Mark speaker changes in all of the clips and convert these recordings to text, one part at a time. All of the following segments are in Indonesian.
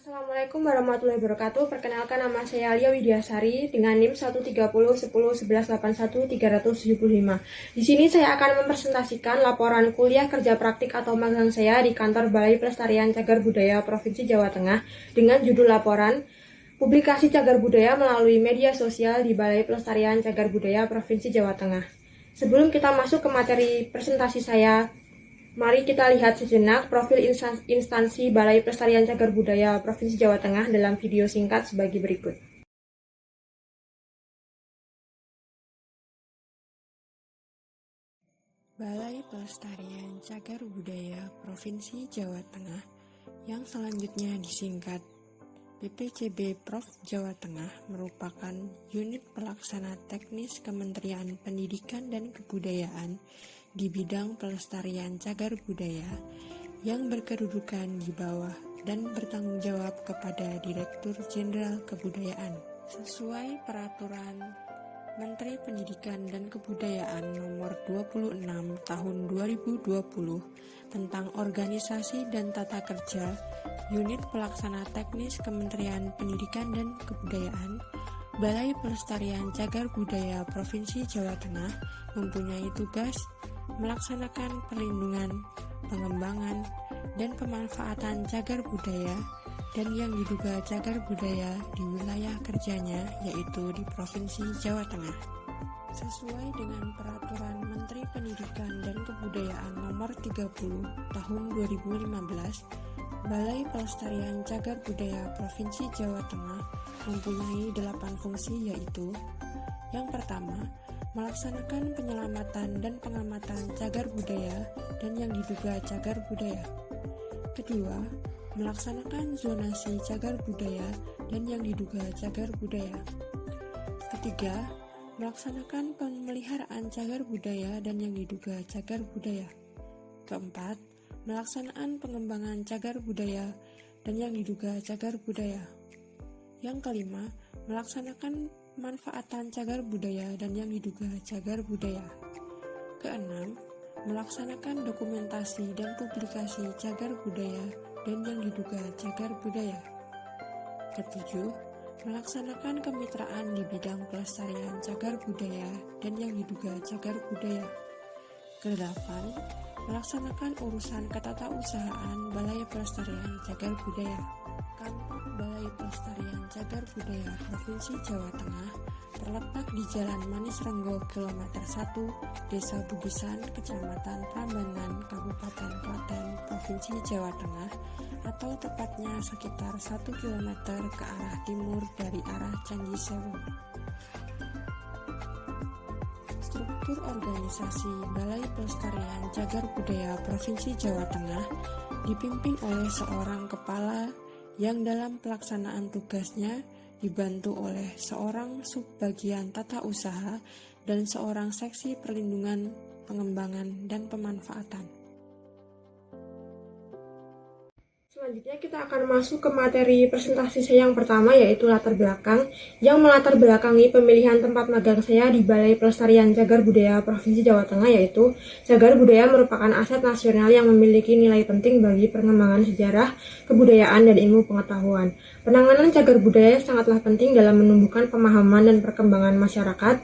Speaker 1: Assalamualaikum warahmatullahi wabarakatuh. Perkenalkan, nama saya Alia Widyasari dengan NIM 130101181 375. Di sini saya akan mempresentasikan laporan kuliah kerja praktik atau magang saya di kantor Balai Pelestarian Cagar Budaya Provinsi Jawa Tengah dengan judul laporan Publikasi Cagar Budaya melalui media sosial di Balai Pelestarian Cagar Budaya Provinsi Jawa Tengah. Sebelum kita masuk ke materi presentasi saya, mari kita lihat sejenak profil instansi Balai Pelestarian Cagar Budaya Provinsi Jawa Tengah dalam video singkat sebagai berikut.
Speaker 2: Balai Pelestarian Cagar Budaya Provinsi Jawa Tengah yang selanjutnya disingkat BPCB Prof Jawa Tengah merupakan unit pelaksana teknis Kementerian Pendidikan dan Kebudayaan di bidang pelestarian cagar budaya yang berkedudukan di bawah dan bertanggung jawab kepada Direktur Jenderal Kebudayaan sesuai Peraturan Menteri Pendidikan dan Kebudayaan Nomor 26 Tahun 2020 tentang Organisasi dan Tata Kerja Unit Pelaksana Teknis Kementerian Pendidikan dan Kebudayaan. Balai Pelestarian Cagar Budaya Provinsi Jawa Tengah mempunyai tugas melaksanakan perlindungan, pengembangan, dan pemanfaatan cagar budaya dan yang diduga cagar budaya di wilayah kerjanya, yaitu di Provinsi Jawa Tengah. Sesuai dengan Peraturan Menteri Pendidikan dan Kebudayaan Nomor 30 Tahun 2015, Balai Pelestarian Cagar Budaya Provinsi Jawa Tengah mempunyai 8 fungsi, yaitu: yang pertama, melaksanakan penyelamatan dan pengamatan cagar budaya dan yang diduga cagar budaya. Kedua, melaksanakan zonasi cagar budaya dan yang diduga cagar budaya. Ketiga, melaksanakan pemeliharaan cagar budaya dan yang diduga cagar budaya. Keempat, melaksanaan pengembangan cagar budaya dan yang diduga cagar budaya. Yang kelima, melaksanakan manfaatan cagar budaya dan yang diduga cagar budaya. Keenam, melaksanakan dokumentasi dan publikasi cagar budaya dan yang diduga cagar budaya. Ketujuh, melaksanakan kemitraan di bidang pelestarian cagar budaya dan yang diduga cagar budaya. Kedelapan, melaksanakan urusan ketatausahaan Balai Pelestarian Cagar Budaya. Kantor Balai Pelestarian Cagar Budaya Provinsi Jawa Tengah terletak di Jalan Manis Renggo kilometer 1, Desa Bugisan, Kecamatan Prambanan, Kabupaten Klaten, Provinsi Jawa Tengah, atau tepatnya sekitar 1 km ke arah timur dari arah Candi Sewu. Struktur organisasi Balai Pelestarian Cagar Budaya Provinsi Jawa Tengah dipimpin oleh seorang kepala yang dalam pelaksanaan tugasnya dibantu oleh seorang subbagian tata usaha dan seorang seksi perlindungan, pengembangan, dan pemanfaatan.
Speaker 1: Selanjutnya kita akan masuk ke materi presentasi saya yang pertama, yaitu latar belakang, yang melatar belakangi pemilihan tempat magang saya di Balai Pelestarian Cagar Budaya Provinsi Jawa Tengah, yaitu cagar budaya merupakan aset nasional yang memiliki nilai penting bagi pengembangan sejarah, kebudayaan, dan ilmu pengetahuan. Penanganan cagar budaya sangatlah penting dalam menumbuhkan pemahaman dan perkembangan masyarakat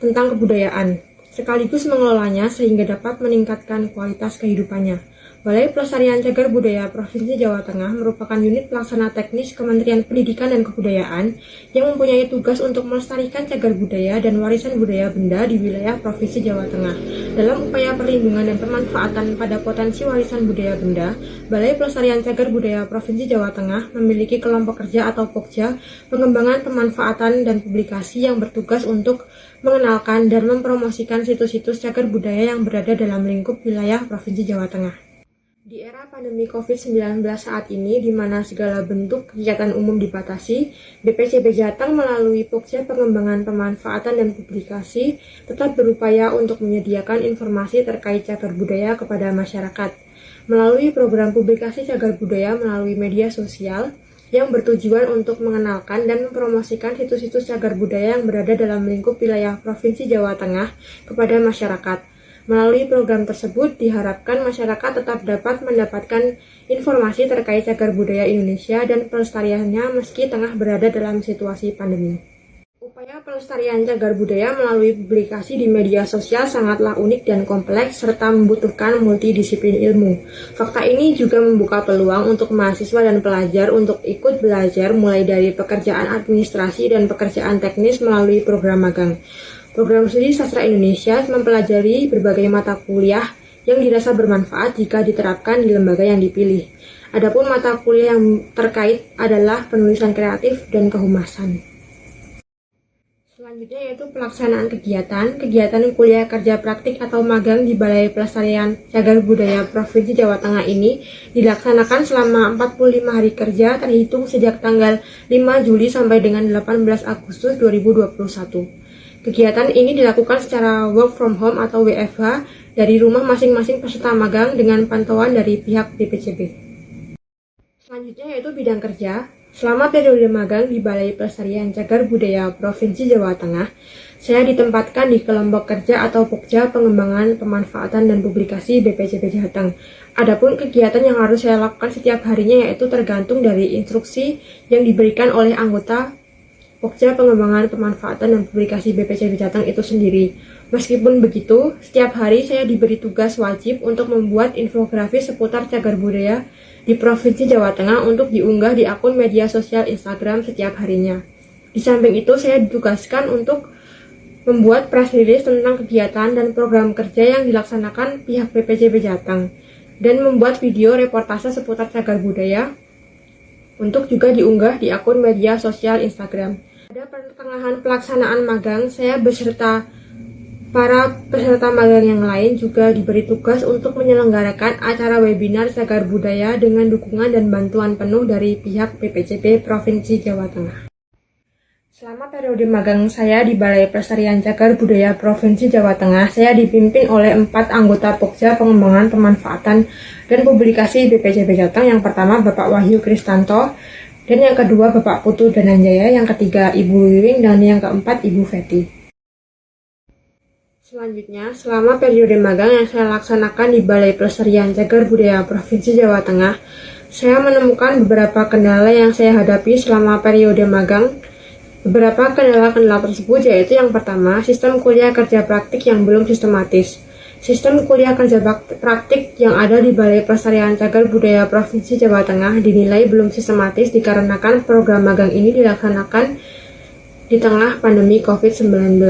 Speaker 1: tentang kebudayaan, sekaligus mengelolanya sehingga dapat meningkatkan kualitas kehidupannya. Balai Pelestarian Cagar Budaya Provinsi Jawa Tengah merupakan unit pelaksana teknis Kementerian Pendidikan dan Kebudayaan yang mempunyai tugas untuk melestarikan cagar budaya dan warisan budaya benda di wilayah Provinsi Jawa Tengah. Dalam upaya perlindungan dan pemanfaatan pada potensi warisan budaya benda, Balai Pelestarian Cagar Budaya Provinsi Jawa Tengah memiliki kelompok kerja atau Pokja, pengembangan, pemanfaatan, dan publikasi yang bertugas untuk mengenalkan dan mempromosikan situs-situs cagar budaya yang berada dalam lingkup wilayah Provinsi Jawa Tengah. Di era pandemi COVID-19 saat ini, di mana segala bentuk kegiatan umum dibatasi, BPCB Jateng melalui Pokja Pengembangan Pemanfaatan dan Publikasi tetap berupaya untuk menyediakan informasi terkait cagar budaya kepada masyarakat. Melalui program publikasi cagar budaya melalui media sosial yang bertujuan untuk mengenalkan dan mempromosikan situs-situs cagar budaya yang berada dalam lingkup wilayah Provinsi Jawa Tengah kepada masyarakat. Melalui program tersebut, diharapkan masyarakat tetap dapat mendapatkan informasi terkait cagar budaya Indonesia dan pelestariannya meski tengah berada dalam situasi pandemi. Upaya pelestarian cagar budaya melalui publikasi di media sosial sangatlah unik dan kompleks serta membutuhkan multidisiplin ilmu. Fakta ini juga membuka peluang untuk mahasiswa dan pelajar untuk ikut belajar mulai dari pekerjaan administrasi dan pekerjaan teknis melalui program magang. Program Studi Sastra Indonesia mempelajari berbagai mata kuliah yang dirasa bermanfaat jika diterapkan di lembaga yang dipilih. Adapun mata kuliah yang terkait adalah penulisan kreatif dan kehumasan. Selanjutnya yaitu pelaksanaan kegiatan kuliah kerja praktik atau magang di Balai Pelestarian Cagar Budaya Provinsi Jawa Tengah ini dilaksanakan selama 45 hari kerja terhitung sejak tanggal 5 Juli sampai dengan 18 Agustus 2021. Kegiatan ini dilakukan secara work from home atau WFH dari rumah masing-masing peserta magang dengan pantauan dari pihak BPCB. Selanjutnya yaitu bidang kerja. Selama periode magang di Balai Pelestarian Cagar Budaya Provinsi Jawa Tengah, saya ditempatkan di kelompok kerja atau Pokja Pengembangan Pemanfaatan dan Publikasi BPCB Jateng. Adapun kegiatan yang harus saya lakukan setiap harinya yaitu tergantung dari instruksi yang diberikan oleh anggota Pokja Pengembangan Pemanfaatan dan Publikasi BPCB Jateng itu sendiri. Meskipun begitu, setiap hari saya diberi tugas wajib untuk membuat infografis seputar cagar budaya di Provinsi Jawa Tengah untuk diunggah di akun media sosial Instagram setiap harinya. Di samping itu, saya ditugaskan untuk membuat press release tentang kegiatan dan program kerja yang dilaksanakan pihak BPCB Jateng dan membuat video reportase seputar cagar budaya untuk juga diunggah di akun media sosial Instagram. Pada pertengahan pelaksanaan magang, saya beserta para peserta magang yang lain juga diberi tugas untuk menyelenggarakan acara webinar cagar budaya dengan dukungan dan bantuan penuh dari pihak BPCB Provinsi Jawa Tengah. Selama periode magang saya di Balai Pelestarian Cagar Budaya Provinsi Jawa Tengah, saya dipimpin oleh 4 anggota Pokja Pengembangan Pemanfaatan dan Publikasi BPCB Jateng. Yang pertama Bapak Wahyu Kristanto, dan yang kedua Bapak Putu Dananjaya, yang ketiga Ibu Wiwing, dan yang keempat Ibu Feti. Selanjutnya, selama periode magang yang saya laksanakan di Balai Pelestarian Cagar Budaya Provinsi Jawa Tengah, saya menemukan beberapa kendala yang saya hadapi selama periode magang. Beberapa kendala-kendala tersebut yaitu yang pertama, sistem kuliah kerja praktik yang belum sistematis. Sistem kuliah kerja praktik yang ada di Balai Pelestarian Cagar Budaya Provinsi Jawa Tengah dinilai belum sistematis dikarenakan program magang ini dilaksanakan di tengah pandemi COVID-19.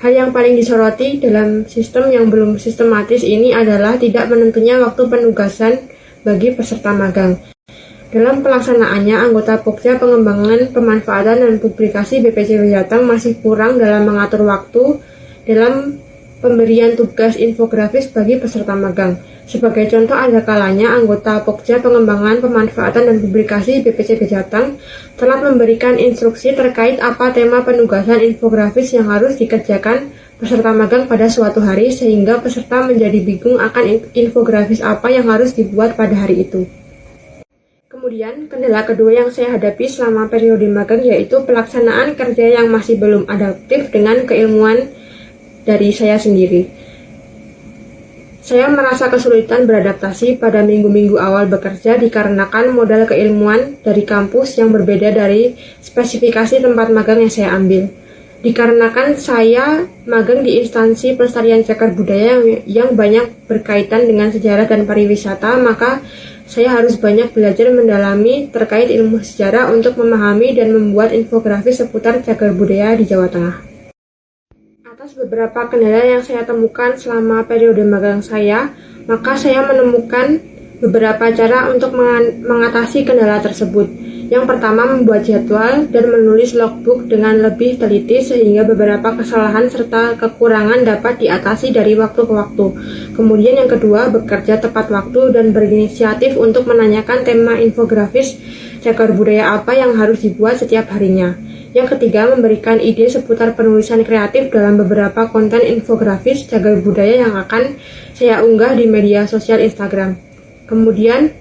Speaker 1: Hal yang paling disoroti dalam sistem yang belum sistematis ini adalah tidak menentunya waktu penugasan bagi peserta magang. Dalam pelaksanaannya, anggota Pokja Pengembangan Pemanfaatan dan Publikasi BPCB Jateng masih kurang dalam mengatur waktu dalam pemberian tugas infografis bagi peserta magang. Sebagai contoh, ada kalanya anggota Pokja Pengembangan Pemanfaatan dan Publikasi BPCB Jateng telah memberikan instruksi terkait apa tema penugasan infografis yang harus dikerjakan peserta magang pada suatu hari, sehingga peserta menjadi bingung akan infografis apa yang harus dibuat pada hari itu. Kemudian, kendala kedua yang saya hadapi selama periode magang yaitu pelaksanaan kerja yang masih belum adaptif dengan keilmuan dari saya sendiri. Saya merasa kesulitan beradaptasi pada minggu-minggu awal bekerja dikarenakan modal keilmuan dari kampus yang berbeda dari spesifikasi tempat magang yang saya ambil. Dikarenakan saya magang di instansi pelestarian cagar budaya yang banyak berkaitan dengan sejarah dan pariwisata, maka saya harus banyak belajar mendalami terkait ilmu sejarah untuk memahami dan membuat infografis seputar cagar budaya di Jawa Tengah. Atas beberapa kendala yang saya temukan selama periode magang saya, maka saya menemukan beberapa cara untuk mengatasi kendala tersebut. Yang pertama, membuat jadwal dan menulis logbook dengan lebih teliti sehingga beberapa kesalahan serta kekurangan dapat diatasi dari waktu ke waktu. Kemudian yang kedua, bekerja tepat waktu dan berinisiatif untuk menanyakan tema infografis cagar budaya apa yang harus dibuat setiap harinya. Yang ketiga, memberikan ide seputar penulisan kreatif dalam beberapa konten infografis cagar budaya yang akan saya unggah di media sosial Instagram. Kemudian,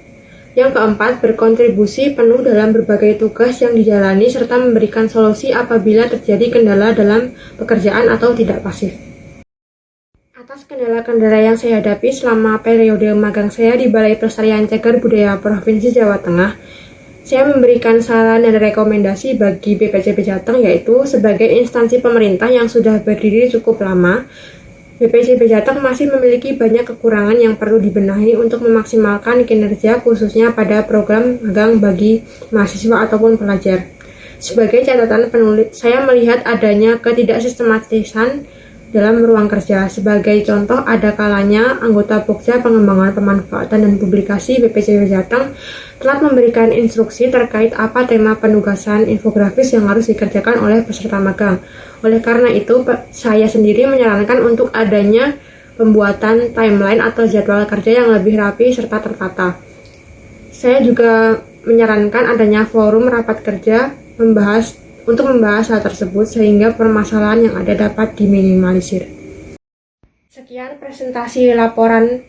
Speaker 1: yang keempat, berkontribusi penuh dalam berbagai tugas yang dijalani serta memberikan solusi apabila terjadi kendala dalam pekerjaan atau tidak pasif. Atas kendala-kendala yang saya hadapi selama periode magang saya di Balai Pelestarian Cagar Budaya Provinsi Jawa Tengah, saya memberikan saran dan rekomendasi bagi BPCB Jateng, yaitu sebagai instansi pemerintah yang sudah berdiri cukup lama, BPCB Jateng masih memiliki banyak kekurangan yang perlu dibenahi untuk memaksimalkan kinerja khususnya pada program magang bagi mahasiswa ataupun pelajar. Sebagai catatan penulis, saya melihat adanya ketidaksistematisan dalam ruang kerja. Sebagai contoh, ada kalanya anggota Pokja Pengembangan Pemanfaatan dan Publikasi BPCB Jateng telah memberikan instruksi terkait apa tema penugasan infografis yang harus dikerjakan oleh peserta magang. Oleh karena itu, saya sendiri menyarankan untuk adanya pembuatan timeline atau jadwal kerja yang lebih rapi serta tertata. Saya juga menyarankan adanya forum rapat kerja untuk membahas hal tersebut sehingga permasalahan yang ada dapat diminimalisir. Sekian presentasi laporan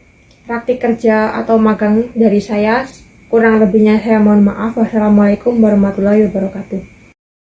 Speaker 1: praktik kerja atau magang dari saya. Kurang lebihnya saya mohon maaf. Wassalamualaikum warahmatullahi wabarakatuh.